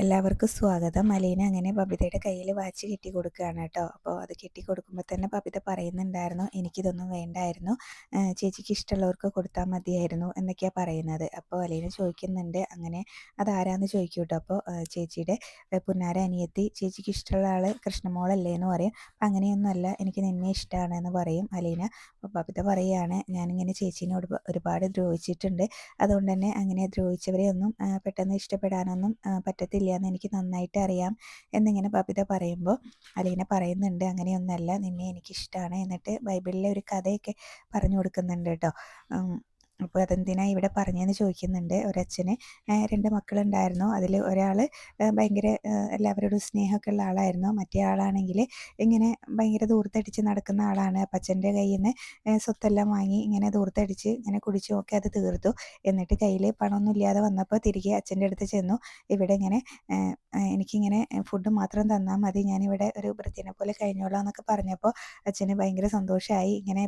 എല്ലാവർക്കും സ്വാഗതം. അലീന അങ്ങനെ ബബിതയുടെ കയ്യിൽ വാച്ച് കെട്ടി കൊടുക്കുകയാണ് കേട്ടോ. അപ്പോൾ അത് കെട്ടി കൊടുക്കുമ്പോൾ തന്നെ ബബിത പറയുന്നുണ്ടായിരുന്നു, എനിക്കിതൊന്നും വേണ്ടായിരുന്നു, ചേച്ചിക്ക് ഇഷ്ടമുള്ളവർക്ക് കൊടുത്താൽ മതിയായിരുന്നു എന്നൊക്കെയാണ് പറയുന്നത്. അപ്പോൾ അലീന ചോദിക്കുന്നുണ്ട്, അങ്ങനെ അതാരാന്ന് ചോദിക്കും കേട്ടോ. അപ്പോൾ ചേച്ചിയുടെ പുന്നാര അനിയത്തി, ചേച്ചിക്ക് ഇഷ്ടമുള്ള ആൾ കൃഷ്ണമോളല്ലേ എന്ന് പറയും. അപ്പം അങ്ങനെയൊന്നുമല്ല, എനിക്ക് നിന്നെ ഇഷ്ടമാണ് എന്ന് പറയും അലീന. അപ്പോൾ ബബിത പറയുകയാണ്, ഞാനിങ്ങനെ ചേച്ചീനോട് ഒരുപാട് ദ്രോഹിച്ചിട്ടുണ്ട്, അതുകൊണ്ട് തന്നെ അങ്ങനെ ദ്രോഹിച്ചവരെ ഒന്നും പെട്ടെന്ന് ഇഷ്ടപ്പെടാനൊന്നും പറ്റത്തില്ല എന്ന് എനിക്ക് നന്നായിട്ട് അറിയാം എന്നിങ്ങനെ ബബിത പറയുമ്പോൾ അലീന പറയുന്നുണ്ട്, അങ്ങനെയൊന്നല്ല, നിന്നെ എനിക്കിഷ്ടമാണ്. എന്നിട്ട് ബൈബിളിലെ ഒരു കഥയൊക്കെ പറഞ്ഞു കൊടുക്കുന്നുണ്ട് കേട്ടോ. അപ്പോൾ അതെന്തിനാ ഇവിടെ പറഞ്ഞതെന്ന് ചോദിക്കുന്നുണ്ട്. ഒരച്ഛന് രണ്ട് മക്കളുണ്ടായിരുന്നു. അതിൽ ഒരാൾ ഭയങ്കര എല്ലാവരോടും സ്നേഹമൊക്കെ ഉള്ള ആളായിരുന്നു. മറ്റേ ആളാണെങ്കിൽ ഇങ്ങനെ ഭയങ്കര ദൂർത്തടിച്ച് നടക്കുന്ന ആളാണ്. അപ്പം അച്ഛൻ്റെ കയ്യിൽ നിന്ന് സ്വത്തെല്ലാം വാങ്ങി ഇങ്ങനെ ദൂർത്തടിച്ച് ഇങ്ങനെ കുടിച്ചു നോക്കി അത് തീർത്തു. എന്നിട്ട് കയ്യിൽ പണമൊന്നും ഇല്ലാതെ വന്നപ്പോൾ തിരികെ അച്ഛൻ്റെ അടുത്ത് ചെന്നു. ഇവിടെ ഇങ്ങനെ എനിക്കിങ്ങനെ ഫുഡ് മാത്രം തന്നാൽ മതി, ഞാനിവിടെ ഒരു വൃത്തിനെ പോലെ കഴിഞ്ഞോളാം എന്നൊക്കെ പറഞ്ഞപ്പോൾ അച്ഛന് ഭയങ്കര സന്തോഷമായി. ഇങ്ങനെ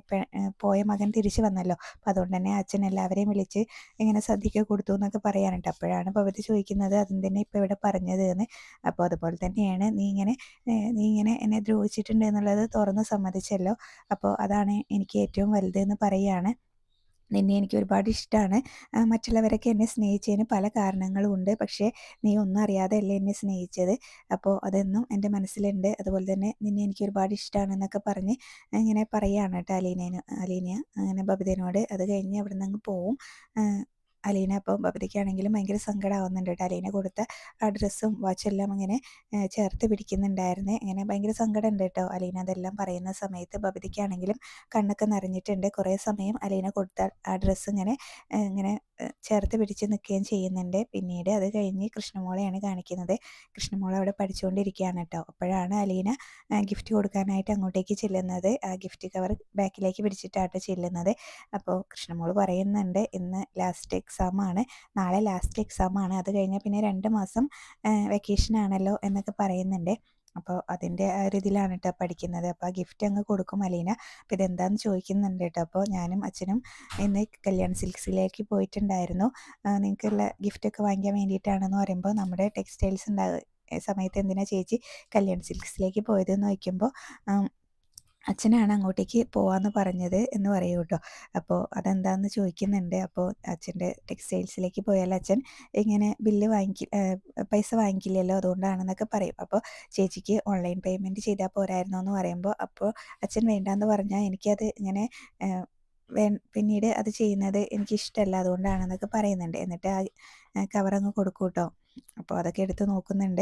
പോയ മകൻ തിരിച്ചു വന്നല്ലോ, അപ്പോൾ അതുകൊണ്ട് തന്നെ അച്ഛൻ എല്ലാവരെയും വിളിച്ച് ഇങ്ങനെ സദ്യയൊക്കെ കൊടുത്തു എന്നൊക്കെ പറയാനുണ്ട്. അപ്പോഴാണ് ഭവതി ചോദിക്കുന്നത്, അതെന്തിനാ ഇപ്പോൾ ഇവിടെ പറഞ്ഞത് എന്ന്. അപ്പോൾ അതുപോലെ തന്നെയാണ്, നീ ഇങ്ങനെ എന്നെ ദ്രോഹിച്ചിട്ടുണ്ട് എന്നുള്ളത് തുറന്ന് സമ്മതിച്ചല്ലോ, അപ്പോൾ അതാണ് എനിക്ക് ഏറ്റവും വലുത് എന്ന് പറയുകയാണ്. നിന്നെ എനിക്ക് ഒരുപാട് ഇഷ്ടമാണ്. മറ്റുള്ളവരൊക്കെ എന്നെ സ്നേഹിച്ചതിന് പല കാരണങ്ങളും ഉണ്ട്, പക്ഷേ നീ ഒന്നും അറിയാതെയല്ലേ എന്നെ സ്നേഹിച്ചത്, അപ്പോൾ അതെന്നും എൻ്റെ മനസ്സിലുണ്ട്. അതുപോലെ തന്നെ നിന്നെ എനിക്ക് ഒരുപാട് ഇഷ്ടമാണെന്നൊക്കെ പറഞ്ഞ് ഇങ്ങനെ പറയുകയാണ് കേട്ടോ അലീന അങ്ങനെ ബബിതേനോട്. അത് കഴിഞ്ഞ് അവിടെ നിന്ന് അങ്ങ് പോവും അലീന. അപ്പോൾ ബബിതയ്ക്കാണെങ്കിലും ഭയങ്കര സങ്കടമാവുന്നുണ്ട് കേട്ടോ. അലീന കൊടുത്ത ആ ഡ്രസ്സും വാച്ചെല്ലാം അങ്ങനെ ചേർത്ത് പിടിക്കുന്നുണ്ടായിരുന്നേ. അങ്ങനെ ഭയങ്കര സങ്കടമുണ്ട് കേട്ടോ അലീന അതെല്ലാം പറയുന്ന സമയത്ത്. ബബിതയ്ക്കാണെങ്കിലും കണ്ണൊക്കെ നിറഞ്ഞിട്ടുണ്ട്. കുറേ സമയം അലീന കൊടുത്ത ആ ഡ്രസ്സ് ഇങ്ങനെ ചേർത്ത് പിടിച്ച് നിൽക്കുകയും ചെയ്യുന്നുണ്ട്. പിന്നീട് അത് കഴിഞ്ഞ് കൃഷ്ണമോളെയാണ് കാണിക്കുന്നത്. കൃഷ്ണമോൾ അവിടെ പഠിച്ചുകൊണ്ടിരിക്കുകയാണ് കേട്ടോ. അപ്പോഴാണ് അലീന ഗിഫ്റ്റ് കൊടുക്കാനായിട്ട് അങ്ങോട്ടേക്ക് ചെല്ലുന്നത്. ആ ഗിഫ്റ്റ് കവർ ബാക്കിലേക്ക് പിടിച്ചിട്ടാട്ടോ ചെല്ലുന്നത്. അപ്പോൾ കൃഷ്ണമോൾ പറയുന്നുണ്ട്, ഇന്ന് ലാസ്റ്റ് എക്സാമാണ്, നാളെ ലാസ്റ്റ് എക്സാമാണ്, അത് കഴിഞ്ഞാൽ പിന്നെ 2 മാസം വെക്കേഷനാണല്ലോ എന്നൊക്കെ പറയുന്നുണ്ട്. അപ്പോൾ അതിൻ്റെ ആ ഒരു ഇതിലാണ് കേട്ടോ പഠിക്കുന്നത്. അപ്പോൾ ആ ഗിഫ്റ്റ് അങ്ങ് കൊടുക്കും അലീന. അപ്പോൾ ഇതെന്താണെന്ന് ചോദിക്കുന്നുണ്ട് കേട്ടോ. അപ്പോൾ ഞാനും അച്ഛനും ഇന്ന് കല്യാൺ സിൽക്സിലേക്ക് പോയിട്ടുണ്ടായിരുന്നു, നിങ്ങൾക്കുള്ള ഗിഫ്റ്റൊക്കെ വാങ്ങിക്കാൻ വേണ്ടിയിട്ടാണെന്ന് പറയുമ്പോൾ, നമ്മുടെ ടെക്സ്റ്റൈൽസ് സമയത്ത് എന്തിനാ ചേച്ചി കല്യാൺ സിൽക്സിലേക്ക് പോയതെന്ന് ചോദിക്കുമ്പോൾ അച്ഛനാണ് അങ്ങോട്ടേക്ക് പോവാന്ന് പറഞ്ഞത് എന്ന് പറയൂ കേട്ടോ. അപ്പോൾ അതെന്താണെന്ന് ചോദിക്കുന്നുണ്ട്. അപ്പോൾ അച്ഛൻ്റെ ടെക്സ്റ്റൈൽസിലേക്ക് പോയാൽ അച്ഛൻ ഇങ്ങനെ പൈസ വാങ്ങിക്കില്ലല്ലോ, അതുകൊണ്ടാണെന്നൊക്കെ പറയും. അപ്പോൾ ചേച്ചിക്ക് ഓൺലൈൻ പേയ്മെൻറ്റ് ചെയ്താൽ പോരായിരുന്നോ എന്ന് പറയുമ്പോൾ, അപ്പോൾ അച്ഛൻ വേണ്ടാന്ന് പറഞ്ഞാൽ എനിക്കത് ഇങ്ങനെ പിന്നീട് അത് ചെയ്യുന്നത് എനിക്കിഷ്ടമല്ല, അതുകൊണ്ടാണെന്നൊക്കെ പറയുന്നുണ്ട്. എന്നിട്ട് ആ കവറങ്ങ് കൊടുക്കും കേട്ടോ. അപ്പോൾ അതൊക്കെ എടുത്ത് നോക്കുന്നുണ്ട്.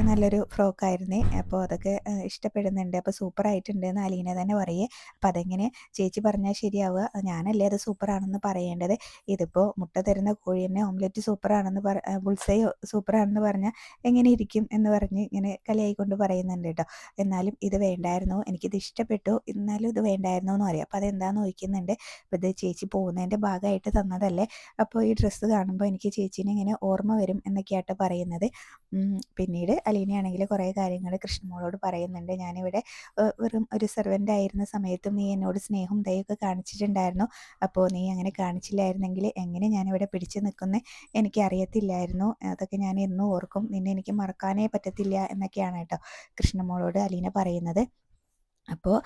നല്ലൊരു ഫ്രോക്കായിരുന്നേ, അപ്പോൾ അതൊക്കെ ഇഷ്ടപ്പെടുന്നുണ്ട്. അപ്പോൾ സൂപ്പറായിട്ടുണ്ട് എന്ന് അലീന തന്നെ പറയേ. അപ്പോൾ അതെങ്ങനെ ചേച്ചി പറഞ്ഞാൽ ശരിയാവുക, ഞാനല്ലേ അത് സൂപ്പറാണെന്ന് പറയേണ്ടത്. ഇതിപ്പോൾ മുട്ട തരുന്ന കോഴി തന്നെ ഓംലെറ്റ് സൂപ്പറാണെന്ന് ബുൾസൈ സൂപ്പറാണെന്ന് പറഞ്ഞാൽ എങ്ങനെ ഇരിക്കും എന്ന് പറഞ്ഞ് ഇങ്ങനെ കളിയായിക്കൊണ്ട് പറയുന്നുണ്ട് കേട്ടോ. എന്നാലും ഇത് വേണ്ടായിരുന്നു, എനിക്കിത് ഇഷ്ടപ്പെട്ടു, എന്നാലും ഇത് വേണ്ടായിരുന്നു എന്ന് പറയാം. അപ്പോൾ അതെന്താണെന്ന് ചോദിക്കുന്നുണ്ട്. അപ്പോൾ ഇത് ചേച്ചി പോകുന്നതിൻ്റെ ഭാഗമായിട്ട് തന്നതല്ലേ, അപ്പോൾ ഈ ഡ്രസ്സ് കാണുമ്പോൾ എനിക്ക് ചേച്ചീനെ ഇങ്ങനെ ഓർമ്മ വരും എന്നൊക്കെയായിട്ട് പറയുന്നത്. പിന്നീട് അലീനയാണെങ്കിൽ കുറേ കാര്യങ്ങൾ കൃഷ്ണമോളോട് പറയുന്നുണ്ട്. ഞാനിവിടെ വെറും ഒരു സെർവൻ്റ് ആയിരുന്ന സമയത്തും നീ എന്നോട് സ്നേഹവും ദയൊക്കെ കാണിച്ചിട്ടുണ്ടായിരുന്നു, അപ്പോൾ നീ അങ്ങനെ കാണിച്ചില്ലായിരുന്നെങ്കിൽ എങ്ങനെ ഞാനിവിടെ പിടിച്ചു നിൽക്കുന്നത് എനിക്കറിയത്തില്ലായിരുന്നു, അതൊക്കെ ഞാൻ എന്നും ഓർക്കും, നിന്നെ എനിക്ക് മറക്കാനേ പറ്റത്തില്ല എന്നൊക്കെയാണ് കേട്ടോ കൃഷ്ണമോളോട് അലീന പറയുന്നത്. അപ്പോൾ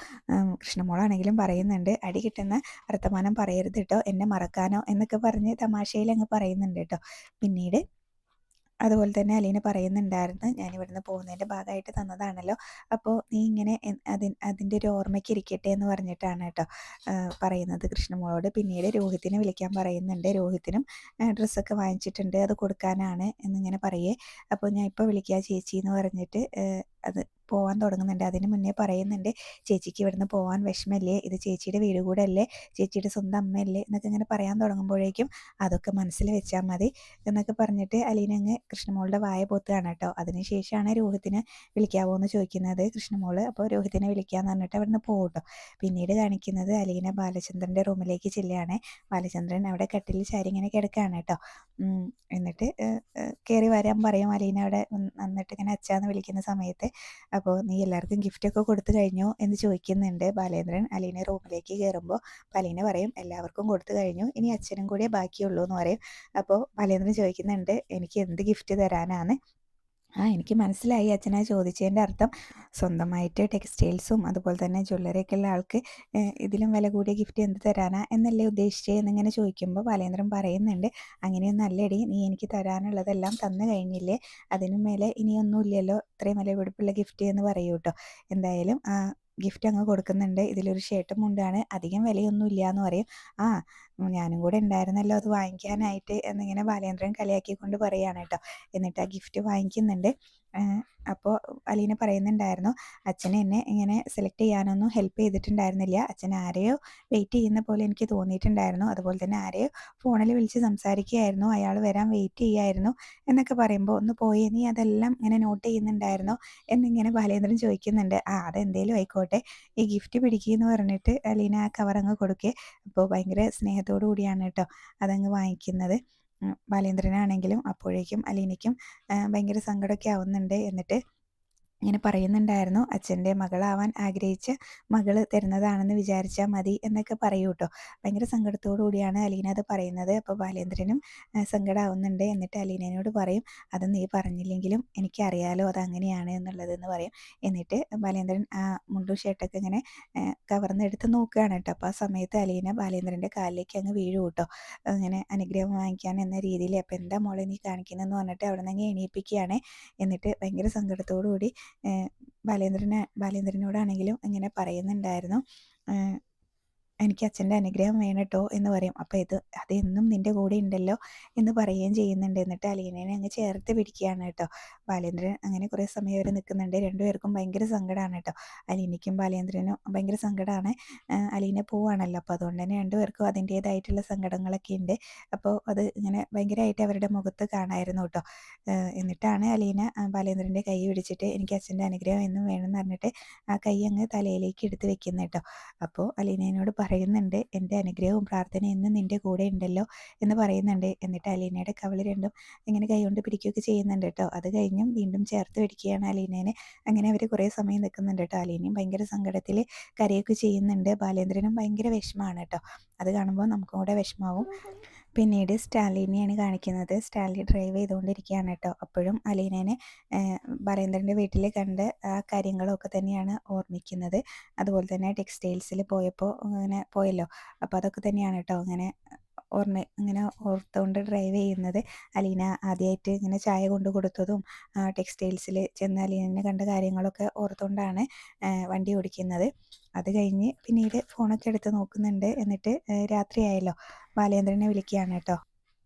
കൃഷ്ണമോളാണെങ്കിലും പറയുന്നുണ്ട്, അടി കിട്ടുന്ന വർത്തമാനം പറയരുത് കേട്ടോ, എന്നെ മറക്കാനോ എന്നൊക്കെ പറഞ്ഞ് തമാശയിൽ അങ്ങ് പറയുന്നുണ്ട് കേട്ടോ. പിന്നീട് അതുപോലെ തന്നെ അലീന പറയുന്നുണ്ടായിരുന്നു, ഞാൻ ഇവിടുന്ന് പോകുന്നതിൻ്റെ ഭാഗമായിട്ട് തന്നതാണല്ലോ, അപ്പോൾ നീ ഇങ്ങനെ അതിൻ്റെ ഒരു ഓർമ്മയ്ക്ക് ഇരിക്കട്ടെ എന്ന് പറഞ്ഞിട്ടാണ് കേട്ടോ പറയുന്നത് കൃഷ്ണമോളോട്. പിന്നീട് രോഹിത്തിനെ വിളിക്കാൻ പറയുന്നുണ്ട്. രോഹിത്തിനും ഡ്രസ്സൊക്കെ വാങ്ങിച്ചിട്ടുണ്ട്, അത് കൊടുക്കാനാണ് എന്നിങ്ങനെ പറയേ. അപ്പോൾ ഞാൻ ഇപ്പോൾ വിളിക്കാം ചേച്ചി എന്ന് പറഞ്ഞിട്ട് അത് പോകാൻ തുടങ്ങുന്നുണ്ട്. അതിന് മുന്നേ പറയുന്നുണ്ട്, ചേച്ചിക്ക് ഇവിടുന്ന് പോകാൻ വിഷമല്ലേ, ഇത് ചേച്ചിയുടെ വീട് കൂടെ അല്ലേ, ചേച്ചിയുടെ സ്വന്തം അമ്മയല്ലേ എന്നൊക്കെ ഇങ്ങനെ പറയാൻ തുടങ്ങുമ്പോഴേക്കും അതൊക്കെ മനസ്സിൽ വെച്ചാൽ മതി എന്നൊക്കെ പറഞ്ഞിട്ട് അലീന അങ്ങ് കൃഷ്ണമോളുടെ വായ പൊത്തുകയാണ് കേട്ടോ. അതിനുശേഷമാണ് രോഹിത്തിനെ വിളിക്കാവോ എന്ന് ചോദിക്കുന്നത് കൃഷ്ണമോള്. അപ്പോൾ രോഹിത്തിനെ വിളിക്കാമെന്ന് പറഞ്ഞിട്ട് അവിടെ നിന്ന് പോകും കേട്ടോ. പിന്നീട് കാണിക്കുന്നത് അലീന ബാലചന്ദ്രൻ്റെ റൂമിലേക്ക് ചെല്ലുകയാണ്. ബാലചന്ദ്രൻ അവിടെ കട്ടിലിൽ ചാരി ഇങ്ങനെ കിടക്കുകയാണ് കേട്ടോ. എന്നിട്ട് കയറി വരാൻ പറയും അലീന അവിടെ വന്നിട്ട് ഇങ്ങനെ അച്ഛാന്ന് വിളിക്കുന്ന സമയത്ത്. അപ്പോൾ നീ എല്ലാവർക്കും ഗിഫ്റ്റൊക്കെ കൊടുത്തു കഴിഞ്ഞോ എന്ന് ചോദിക്കുന്നുണ്ട് ബാലേന്ദ്രൻ അലീന റൂമിലേക്ക് കയറുമ്പോൾ. അലീന പറയും, എല്ലാവർക്കും കൊടുത്തു കഴിഞ്ഞു, ഇനി അച്ഛനും കൂടിയേ ബാക്കിയുള്ളൂ എന്ന് പറയും. അപ്പോൾ ബാലേന്ദ്രൻ ചോദിക്കുന്നുണ്ട്, എനിക്ക് എന്ത് ഗിഫ്റ്റ് തരാനാണ്. എനിക്ക് മനസ്സിലായി അച്ഛനാ ചോദിച്ചതിൻ്റെ അർത്ഥം. സ്വന്തമായിട്ട് ടെക്സ്റ്റൈൽസും അതുപോലെ തന്നെ ജ്വല്ലറിയൊക്കെ ഉള്ള ആൾക്ക് ഇതിലും വില കൂടിയ ഗിഫ്റ്റ് എന്ത് തരാനാ എന്നല്ലേ ഉദ്ദേശിച്ചത് എന്നിങ്ങനെ ചോദിക്കുമ്പോൾ ബാലേന്ദ്രൻ പറയുന്നുണ്ട്, അങ്ങനെയൊന്നും അല്ലടി, നീ എനിക്ക് തരാനുള്ളതെല്ലാം തന്നു കഴിഞ്ഞില്ലേ, അതിനും മേലെ ഇനിയൊന്നുമില്ലല്ലോ ഇത്രയും വിലപിടിപ്പുള്ള ഗിഫ്റ്റ് എന്ന് പറയൂ കേട്ടോ. എന്തായാലും ഗിഫ്റ്റ് അങ്ങ് കൊടുക്കുന്നുണ്ട്. ഇതിലൊരു ഷർട്ടും മുണ്ടാണ്, അധികം വിലയൊന്നും ഇല്ല എന്ന് പറയും. ആ ഞാനും കൂടെ ഉണ്ടായിരുന്നല്ലോ അത് വാങ്ങിക്കാനായിട്ട് എന്നിങ്ങനെ ബാലേന്ദ്രൻ കളിയാക്കിക്കൊണ്ട് പറയുകയാണ് കേട്ടോ. എന്നിട്ട് ആ ഗിഫ്റ്റ് വാങ്ങിക്കുന്നുണ്ട്. അപ്പോൾ അലീന പറയുന്നുണ്ടായിരുന്നു, അച്ഛൻ എന്നെ ഇങ്ങനെ സെലക്ട് ചെയ്യാനൊന്നും ഹെൽപ്പ് ചെയ്തിട്ടുണ്ടായിരുന്നില്ല, അച്ഛൻ ആരെയോ വെയിറ്റ് ചെയ്യുന്ന പോലെ എനിക്ക് തോന്നിയിട്ടുണ്ടായിരുന്നു, അതുപോലെ തന്നെ ആരെയോ ഫോണിൽ വിളിച്ച് സംസാരിക്കുകയായിരുന്നു, അയാൾ വരാൻ വെയിറ്റ് ചെയ്യായിരുന്നു എന്നൊക്കെ പറയുമ്പോൾ, ഒന്ന് പോയി നീ അതെല്ലാം ഇങ്ങനെ നോട്ട് ചെയ്യുന്നുണ്ടായിരുന്നോ എന്നിങ്ങനെ ബാലേന്ദ്രൻ ചോദിക്കുന്നുണ്ട്. അതെന്തേലും ആയിക്കോട്ടെ, ഈ ഗിഫ്റ്റ് പിടിക്കുമെന്ന് പറഞ്ഞിട്ട് അലീന ആ കവർ അങ്ങ് കൊടുക്കേ. അപ്പോൾ ഭയങ്കര സ്നേഹത്തോടു കൂടിയാണ് കേട്ടോ അതങ്ങ് വാങ്ങിക്കുന്നത്. ബാലേന്ദ്രനാണെങ്കിലും അപ്പോഴേക്കും അലീനയ്ക്കും ഭയങ്കര സങ്കടമൊക്കെ ആവുന്നുണ്ട്. എന്നിട്ട് ഇങ്ങനെ പറയുന്നുണ്ടായിരുന്നു, അച്ഛൻ്റെ മകളാവാൻ ആഗ്രഹിച്ച മകള് തരുന്നതാണെന്ന് വിചാരിച്ചാൽ മതി എന്നൊക്കെ പറയൂ കേട്ടോ. ഭയങ്കര സങ്കടത്തോടു കൂടിയാണ് അലീന അത് പറയുന്നത്. അപ്പോൾ ബാലേന്ദ്രനും സങ്കടമാവുന്നുണ്ട്. എന്നിട്ട് അലീനയോട് പറയും, അത് നീ പറഞ്ഞില്ലെങ്കിലും എനിക്കറിയാലോ അത് അങ്ങനെയാണ് എന്നുള്ളതെന്ന് പറയും. എന്നിട്ട് ബാലേന്ദ്രൻ ആ മുണ്ടും ഷർട്ടൊക്കെ ഇങ്ങനെ കവർന്നെടുത്ത് നോക്കുകയാണ് കേട്ടോ. അപ്പോൾ ആ സമയത്ത് അലീന ബാലേന്ദ്രൻ്റെ കാലിലേക്ക് അങ്ങ് വീഴൂ കേട്ടോ, അങ്ങനെ അനുഗ്രഹം വാങ്ങിക്കാൻ എന്ന രീതിയിൽ. അപ്പോൾ എന്താ മോളെ നീ കാണിക്കുന്നതെന്ന് പറഞ്ഞിട്ട് അവിടെ നിന്ന് അങ്ങ് എണീപ്പിക്കുകയാണ്. എന്നിട്ട് ഭയങ്കര സങ്കടത്തോടു കൂടി ബാലേന്ദ്രനോടാണെങ്കിലും ഇങ്ങനെ പറയുന്നുണ്ടായിരുന്നു, എനിക്ക് അച്ഛൻ്റെ അനുഗ്രഹം വേണം കേട്ടോ എന്ന് പറയും. അപ്പോൾ അതെന്നും നിൻ്റെ കൂടെ ഉണ്ടല്ലോ എന്ന് പറയുകയും ചെയ്യുന്നുണ്ട്. എന്നിട്ട് അലീനേനെ അങ്ങ് ചേർത്ത് പിടിക്കുകയാണ് കേട്ടോ. ബാലേന്ദ്രൻ അങ്ങനെ കുറേ സമയം അവർ നിൽക്കുന്നുണ്ട്. രണ്ടുപേർക്കും ഭയങ്കര സങ്കടമാണ് കേട്ടോ. അലീനയ്ക്കും ബാലേന്ദ്രനും ഭയങ്കര സങ്കടമാണ്. അലീന പോവാണല്ലോ, അപ്പോൾ അതുകൊണ്ട് തന്നെ രണ്ടുപേർക്കും അതിൻ്റേതായിട്ടുള്ള സങ്കടങ്ങളൊക്കെ ഉണ്ട്. അപ്പോൾ അത് ഇങ്ങനെ ഭയങ്കരമായിട്ട് അവരുടെ മുഖത്ത് കാണായിരുന്നു കേട്ടോ. എന്നിട്ടാണ് അലീന ബാലേന്ദ്രൻ്റെ കൈ പിടിച്ചിട്ട് എനിക്ക് അച്ഛൻ്റെ അനുഗ്രഹം എന്നും വേണമെന്ന് പറഞ്ഞിട്ട് ആ കൈ അങ്ങ് തലയിലേക്ക് എടുത്ത് വെക്കുന്നത് കേട്ടോ. അപ്പോൾ അലീനയോട് പറയുന്നുണ്ട്, എൻ്റെ അനുഗ്രഹവും പ്രാർത്ഥനയും എന്നും നിൻ്റെ കൂടെ ഉണ്ടല്ലോ എന്ന് പറയുന്നുണ്ട്. എന്നിട്ട് അലീനയുടെ കവിള് രണ്ടും ഇങ്ങനെ കൈകൊണ്ട് പിടിക്കുകയൊക്കെ ചെയ്യുന്നുണ്ട് കേട്ടോ. അത് കഴിഞ്ഞും വീണ്ടും ചേർത്ത് പിടിക്കുകയാണ് അലീനേനെ. അങ്ങനെ അവർ കുറേ സമയം നിൽക്കുന്നുണ്ട് കേട്ടോ. അലീനയും ഭയങ്കര സങ്കടത്തിൽ കരയൊക്കെ ചെയ്യുന്നുണ്ട്. ബാലേന്ദ്രനും ഭയങ്കര വിഷമമാണ് കേട്ടോ. അത് കാണുമ്പോൾ നമുക്കും കൂടെ വിഷമാവും. പിന്നീട് സ്റ്റാലിനെയാണ് കാണിക്കുന്നത്. സ്റ്റാലിൻ ഡ്രൈവ് ചെയ്തുകൊണ്ടിരിക്കുകയാണ് കേട്ടോ. അപ്പോഴും അലീനേനെ ബാലേന്ദ്രൻ്റെ വീട്ടിൽ കണ്ട ആ കാര്യങ്ങളൊക്കെ തന്നെയാണ് ഓർമ്മിക്കുന്നത്. അതുപോലെ തന്നെ ടെക്സ്റ്റൈൽസിൽ പോയപ്പോൾ അങ്ങനെ പോയല്ലോ, അപ്പോൾ അതൊക്കെ തന്നെയാണ് കേട്ടോ ഇങ്ങനെ ഓർത്തുകൊണ്ട് ഡ്രൈവ് ചെയ്യുന്നത്. അലീന ആദ്യമായിട്ട് ഇങ്ങനെ ചായ കൊണ്ട് കൊടുത്തതും ടെക്സ്റ്റൈൽസിൽ ചെന്ന് അലീനനെ കണ്ട കാര്യങ്ങളൊക്കെ ഓർത്തുകൊണ്ടാണ് വണ്ടി ഓടിക്കുന്നത്. അത് കഴിഞ്ഞ് പിന്നീട് ഫോണൊക്കെ എടുത്ത് നോക്കുന്നുണ്ട്. എന്നിട്ട് രാത്രിയായല്ലോ, ബാലേന്ദ്രനെ വിളിക്കുകയാണ് കേട്ടോ.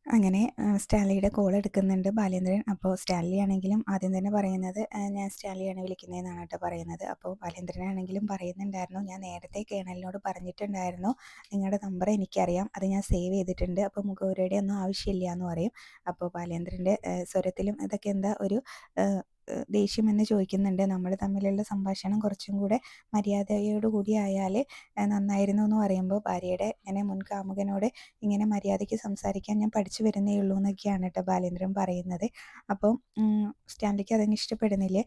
അങ്ങനെ സ്റ്റാൻലിയുടെ കോൾ എടുക്കുന്നുണ്ട് ബാലേന്ദ്രൻ. അപ്പോൾ സ്റ്റാൻലി ആണെങ്കിലും ആദ്യം തന്നെ പറയുന്നത്, ഞാൻ സ്റ്റാൻലിയാണ് വിളിക്കുന്നതെന്നാണ് കേട്ടോ പറയുന്നത്. അപ്പോൾ ബാലേന്ദ്രനാണെങ്കിലും പറയുന്നുണ്ടായിരുന്നു, ഞാൻ നേരത്തെ കേണലിനോട് പറഞ്ഞിട്ടുണ്ടായിരുന്നു, നിങ്ങളുടെ നമ്പർ എനിക്കറിയാം, അത് ഞാൻ സേവ് ചെയ്തിട്ടുണ്ട്, അപ്പോൾ മുഖവരയുടെ ഒന്നും ആവശ്യമില്ല എന്ന് പറയും. അപ്പോൾ ബാലേന്ദ്രൻ്റെ സ്വരത്തിലും ഇതൊക്കെ എന്താ ഒരു ദേഷ്യമെന്ന് ചോദിക്കുന്നുണ്ട്. നമ്മൾ തമ്മിലുള്ള സംഭാഷണം കുറച്ചും കൂടെ മര്യാദയോടുകൂടി ആയാൽ നന്നായിരുന്നു എന്ന് പറയുമ്പോൾ, ഭാര്യയുടെ ഇങ്ങനെ മുൻ കാമുകനോട് ഇങ്ങനെ മര്യാദയ്ക്ക് സംസാരിക്കാൻ ഞാൻ പഠിച്ചു വരുന്നേ ഉള്ളൂ എന്നൊക്കെയാണ് കേട്ടോ ബാലേന്ദ്രൻ പറയുന്നത്. അപ്പം സ്റ്റാൻലിക്ക് അതങ്ങ് ഇഷ്ടപ്പെടുന്നില്ലേ.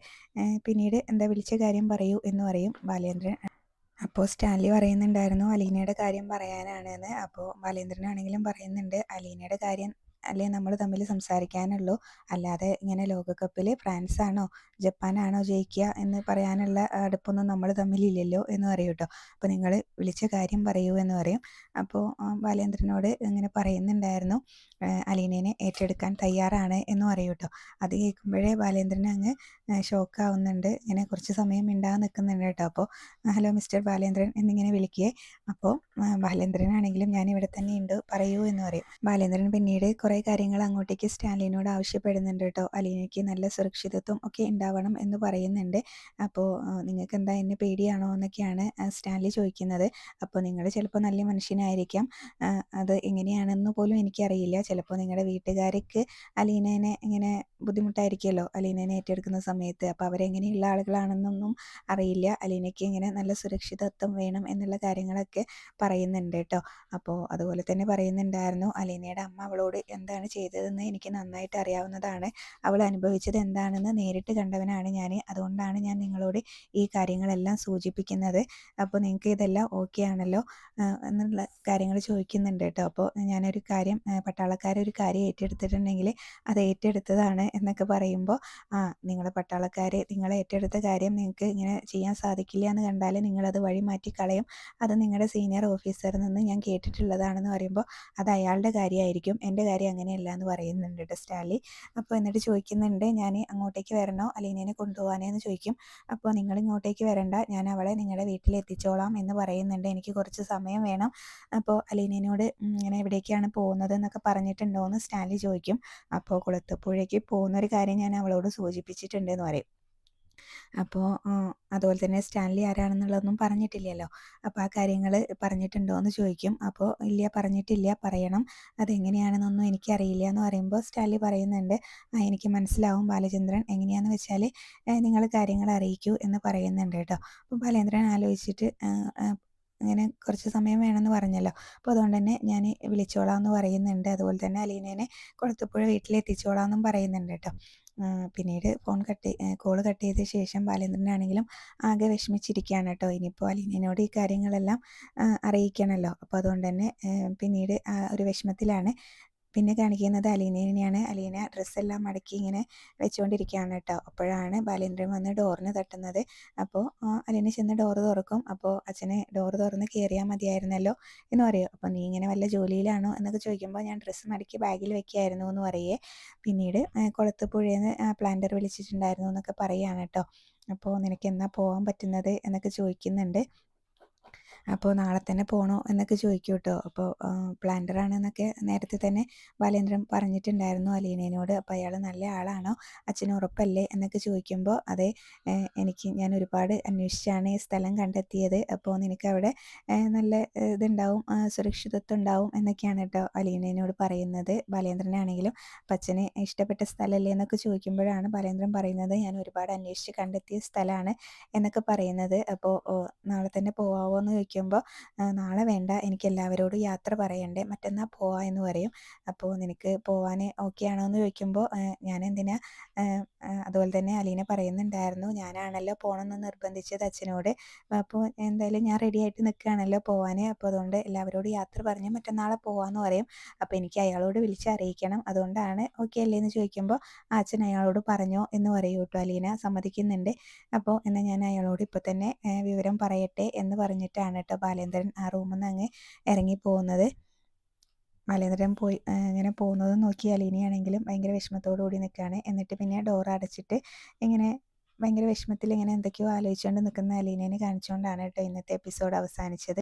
പിന്നീട് എന്താ വിളിച്ച കാര്യം പറയൂ എന്ന് പറയും ബാലേന്ദ്രൻ. അപ്പോൾ സ്റ്റാൻലി പറയുന്നുണ്ടായിരുന്നു, അലീനയുടെ കാര്യം പറയാനാണെന്ന്. അപ്പോൾ ബാലേന്ദ്രനാണെങ്കിലും പറയുന്നുണ്ട്, അലീനയുടെ കാര്യം അല്ലേ നമ്മൾ തമ്മിൽ സംസാരിക്കാനുള്ളൂ, അല്ലാതെ ഇങ്ങനെ ലോകകപ്പിൽ ഫ്രാൻസാണോ ജപ്പാനാണോ ജയിക്കുക എന്ന് പറയാനുള്ള അടുപ്പൊന്നും നമ്മൾ തമ്മിലില്ലല്ലോ എന്ന് പറയും കേട്ടോ. അപ്പോൾ നിങ്ങൾ വിളിച്ച കാര്യം പറയൂ എന്ന് പറയും. അപ്പോൾ ബാലേന്ദ്രനോട് ഇങ്ങനെ പറയുന്നുണ്ടായിരുന്നു, അലീനേനെ ഏറ്റെടുക്കാൻ തയ്യാറാണ് എന്ന് പറയും കേട്ടോ. അത് കേൾക്കുമ്പോഴേ ബാലേന്ദ്രൻ അങ്ങ് ഷോക്കാവുന്നുണ്ട്. ഇങ്ങനെ കുറച്ച് സമയം മിണ്ടാതെ നിൽക്കുന്നുണ്ട് കേട്ടോ. അപ്പോൾ ഹലോ മിസ്റ്റർ ബാലേന്ദ്രൻ എന്നിങ്ങനെ വിളിക്കുകയെ. അപ്പോൾ ബാലേന്ദ്രനാണെങ്കിലും ഞാൻ ഇവിടെ തന്നെ ഉണ്ട്, പറയൂ എന്ന് പറയും. ബാലേന്ദ്രൻ പിന്നീട് കുറേ കാര്യങ്ങൾ അങ്ങോട്ടേക്ക് സ്റ്റാൻലിനോട് ആവശ്യപ്പെടുന്നുണ്ട് കേട്ടോ. അലീനയ്ക്ക് നല്ല സുരക്ഷിതത്വം ഒക്കെ ഉണ്ടാവണം എന്ന് പറയുന്നുണ്ട്. അപ്പോൾ നിങ്ങൾക്ക് എന്താ എന്നെ പേടിയാണോ എന്നൊക്കെയാണ് സ്റ്റാൻലി ചോദിക്കുന്നത്. അപ്പോൾ നിങ്ങൾ ചിലപ്പോൾ നല്ല മനുഷ്യനായിരിക്കാം, അത് എങ്ങനെയാണെന്ന് പോലും എനിക്കറിയില്ല, ചിലപ്പോൾ നിങ്ങളുടെ വീട്ടുകാർക്ക് അലീനേനെ ഇങ്ങനെ ബുദ്ധിമുട്ടായിരിക്കുമല്ലോ അലീനേനെ ഏറ്റെടുക്കുന്ന സമയത്ത്, അപ്പോൾ അവരെങ്ങനെയുള്ള ആളുകളാണെന്നൊന്നും അറിയില്ല, അലീനയ്ക്ക് ഇങ്ങനെ നല്ല സുരക്ഷിതത്വം വേണം എന്നുള്ള കാര്യങ്ങളൊക്കെ പറയുന്നുണ്ട് കേട്ടോ. അപ്പോൾ അതുപോലെ തന്നെ പറയുന്നുണ്ടായിരുന്നു, അലീനയുടെ അമ്മ അവളോട് എന്താണ് ചെയ്തതെന്ന് എനിക്ക് നന്നായിട്ട് അറിയാവുന്നതാണ്. അവൾ അനുഭവിച്ചത് എന്താണെന്ന് നേരിട്ട് കണ്ടവനാണ് ഞാൻ. അതുകൊണ്ടാണ് ഞാൻ നിങ്ങളോട് ഈ കാര്യങ്ങളെല്ലാം സൂചിപ്പിക്കുന്നത്. അപ്പോൾ നിങ്ങൾക്ക് ഇതെല്ലാം ഓക്കെ ആണല്ലോ എന്നുള്ള കാര്യങ്ങൾ ചോദിക്കുന്നുണ്ട് കേട്ടോ. അപ്പോൾ ഞാനൊരു കാര്യം പട്ടാളക്കാരൊരു കാര്യം ഏറ്റെടുത്തിട്ടുണ്ടെങ്കിൽ അത് ഏറ്റെടുത്തതാണ് എന്നൊക്കെ പറയുമ്പോൾ, നിങ്ങളെ പട്ടാളക്കാർ നിങ്ങൾ ഏറ്റെടുത്ത കാര്യം നിങ്ങൾക്ക് ഇങ്ങനെ ചെയ്യാൻ സാധിക്കില്ല എന്ന് കണ്ടാൽ നിങ്ങളത് വഴി മാറ്റി കളയും. അത് നിങ്ങളുടെ സീനിയർ ഓഫീസറിൽ നിന്ന് ഞാൻ കേട്ടിട്ടുള്ളതാണെന്ന് പറയുമ്പോൾ അത് അയാളുടെ കാര്യമായിരിക്കും, എൻ്റെ കാര്യം അങ്ങനെയല്ല എന്ന് പറയുന്നുണ്ട് കേട്ടോ സ്റ്റാൻലി. അപ്പോൾ എന്നിട്ട് ചോദിക്കുന്നുണ്ട്, ഞാൻ അങ്ങോട്ടേക്ക് വരണോ അലീനേനെ കൊണ്ടുപോകാനേന്ന് ചോദിക്കും. അപ്പോൾ നിങ്ങൾ ഇങ്ങോട്ടേക്ക് വരണ്ട, ഞാൻ അവളെ നിങ്ങളുടെ വീട്ടിൽ എത്തിച്ചോളാം എന്ന് പറയുന്നുണ്ട്. എനിക്ക് കുറച്ച് സമയം വേണം. അപ്പോൾ അലീനയോട് ഇങ്ങനെ എവിടേക്കാണ് പോകുന്നത് എന്നൊക്കെ പറഞ്ഞിട്ടുണ്ടോ എന്ന് സ്റ്റാൻലി ചോദിക്കും. അപ്പോൾ കുളത്തൂപ്പുഴയ്ക്ക് പോകുന്നൊരു കാര്യം ഞാൻ അവളോട് സൂചിപ്പിച്ചിട്ടുണ്ട് എന്ന് പറയും. അപ്പോൾ അതുപോലെ തന്നെ സ്റ്റാൻലി ആരാണെന്നുള്ളതൊന്നും പറഞ്ഞിട്ടില്ലല്ലോ. അപ്പോൾ ആ കാര്യങ്ങൾ പറഞ്ഞിട്ടുണ്ടോ എന്ന് ചോദിക്കും. അപ്പോൾ ഇല്ല, പറഞ്ഞിട്ടില്ല, പറയണം, അതെങ്ങനെയാണെന്നൊന്നും എനിക്കറിയില്ല എന്ന് പറയുമ്പോൾ സ്റ്റാൻലി പറയുന്നുണ്ട്, എനിക്ക് മനസ്സിലാവും ബാലചന്ദ്രൻ, എങ്ങനെയാണെന്ന് വെച്ചാൽ നിങ്ങൾ കാര്യങ്ങൾ അറിയിക്കൂ എന്ന് പറയുന്നുണ്ട് കേട്ടോ. അപ്പോൾ ബാലേന്ദ്രൻ ആലോചിച്ചിട്ട് ഇങ്ങനെ കുറച്ച് സമയം വേണമെന്ന് പറഞ്ഞല്ലോ, അപ്പോൾ അതുകൊണ്ട് തന്നെ ഞാൻ വിളിച്ചോളാം എന്ന് പറയുന്നുണ്ട്. അതുപോലെ തന്നെ അലീനേനെ കുളത്തൂപ്പുഴ വീട്ടിലെത്തിച്ചോളാം എന്നും പറയുന്നുണ്ട് കേട്ടോ. പിന്നീട് കോൾ കട്ട് ചെയ്ത ശേഷം ബാലേന്ദ്രനാണെങ്കിലും ആകെ വിഷമിച്ചിരിക്കുകയാണ് കേട്ടോ. ഇനിയിപ്പോൾ അലീനയോട് ഈ കാര്യങ്ങളെല്ലാം അറിയിക്കണമല്ലോ. അപ്പോൾ അതുകൊണ്ട് തന്നെ പിന്നീട് ഒരു വിഷമത്തിലാണ്. പിന്നെ കാണിക്കുന്നത് അലീനേനെയാണ്. അലീന ഡ്രസ്സെല്ലാം മടക്കി ഇങ്ങനെ വെച്ചുകൊണ്ടിരിക്കുകയാണ് കേട്ടോ. അപ്പോഴാണ് ബാലേന്ദ്രൻ വന്ന് ഡോറിന് തട്ടുന്നത്. അപ്പോൾ അലീന ചെന്ന് ഡോറ് തുറക്കും. അപ്പോൾ അച്ഛനെ ഡോറ് തുറന്ന് കയറിയാൽ മതിയായിരുന്നല്ലോ എന്ന് പറയും. അപ്പോൾ നീ ഇങ്ങനെ വല്ല ജോലിയിലാണോ എന്നൊക്കെ ചോദിക്കുമ്പോൾ ഞാൻ ഡ്രസ്സ് മടക്കി ബാഗിൽ വെക്കായിരുന്നു എന്ന് പറയേ. പിന്നീട് കുളത്തൂപ്പുഴയിൽ നിന്ന് പ്ലാന്റർ വിളിച്ചിട്ടുണ്ടായിരുന്നു എന്നൊക്കെ പറയുകയാണ് കേട്ടോ. അപ്പോൾ നിനക്ക് എന്നാ പോകാൻ പറ്റുന്നത് എന്നൊക്കെ ചോദിക്കുന്നുണ്ട്. അപ്പോൾ നാളെ തന്നെ പോകണോ എന്നൊക്കെ ചോദിക്കും കേട്ടോ. അപ്പോൾ പ്ലാന്ററാണെന്നൊക്കെ നേരത്തെ തന്നെ ബാലേന്ദ്രൻ പറഞ്ഞിട്ടുണ്ടായിരുന്നു അലീനയോട്. അപ്പോൾ അയാൾ നല്ല ആളാണോ, അച്ഛന് ഉറപ്പല്ലേ എന്നൊക്കെ ചോദിക്കുമ്പോൾ, അതെ, ഞാൻ ഒരുപാട് അന്വേഷിച്ചാണ് ഈ സ്ഥലം കണ്ടെത്തിയത്. അപ്പോൾ നിനക്കവിടെ നല്ല ഇതുണ്ടാവും, സുരക്ഷിതത്വം ഉണ്ടാവും എന്നൊക്കെയാണ് കേട്ടോ അലീനയോട് പറയുന്നത്. ബാലേന്ദ്രനാണെങ്കിലും അപ്പം അച്ഛന് ഇഷ്ടപ്പെട്ട സ്ഥലമല്ലേ എന്നൊക്കെ ചോദിക്കുമ്പോഴാണ് ബാലേന്ദ്രൻ പറയുന്നത്, ഞാൻ ഒരുപാട് അന്വേഷിച്ച് കണ്ടെത്തിയ സ്ഥലമാണ് എന്നൊക്കെ പറയുന്നത്. അപ്പോൾ നാളെ തന്നെ പോവാമോ എന്ന് ചോദിക്കുമ്പോൾ, നാളെ വേണ്ട, എനിക്ക് എല്ലാവരോടും യാത്ര പറയണ്ടേ, മറ്റന്നാൾ പോവാം എന്ന് പറയും. അപ്പോൾ നിനക്ക് പോവാൻ ഓക്കെ ആണോ എന്ന് ചോദിക്കുമ്പോൾ, ഞാൻ എന്തിനാ, അതുപോലെ തന്നെ അലീന പറയുന്നുണ്ടായിരുന്നു, ഞാനാണല്ലോ പോകണമെന്ന് നിർബന്ധിച്ചത് അച്ഛനോട്. അപ്പോൾ എന്തായാലും ഞാൻ റെഡി ആയിട്ട് നിൽക്കുകയാണല്ലോ പോവാൻ. അപ്പോൾ അതുകൊണ്ട് എല്ലാവരോടും യാത്ര പറഞ്ഞ് മറ്റന്നാളെ പോവാമെന്ന് പറയും. അപ്പോൾ എനിക്ക് അയാളോട് വിളിച്ച് അറിയിക്കണം, അതുകൊണ്ടാണ് ഓക്കെ അല്ലേ എന്ന് ചോദിക്കുമ്പോൾ, അച്ഛൻ അയാളോട് പറഞ്ഞോ എന്ന് പറയൂ കേട്ടോ. അലീന സമ്മതിക്കുന്നുണ്ട്. അപ്പോൾ എന്നാൽ ഞാൻ അയാളോട് ഇപ്പോൾ തന്നെ വിവരം പറയട്ടെ എന്ന് പറഞ്ഞിട്ടാണ് കേട്ടോ ബാലേന്ദ്രൻ ആ റൂമിൽ നിന്ന് അങ്ങ് ഇറങ്ങിപ്പോകുന്നത്. ബാലേന്ദ്രൻ പോയി ഇങ്ങനെ പോകുന്നത് നോക്കി അലീനയാണെങ്കിലും ഭയങ്കര വിഷമത്തോടു കൂടി നിൽക്കുകയാണ്. എന്നിട്ട് പിന്നെ ഡോർ അടച്ചിട്ട് ഇങ്ങനെ ഭയങ്കര വിഷമത്തിൽ ഇങ്ങനെ എന്തൊക്കെയോ ആലോചിച്ചുകൊണ്ട് നിൽക്കുന്ന അലീനേനെ കാണിച്ചുകൊണ്ടാണ് കേട്ടോ ഇന്നത്തെ എപ്പിസോഡ് അവസാനിച്ചത്.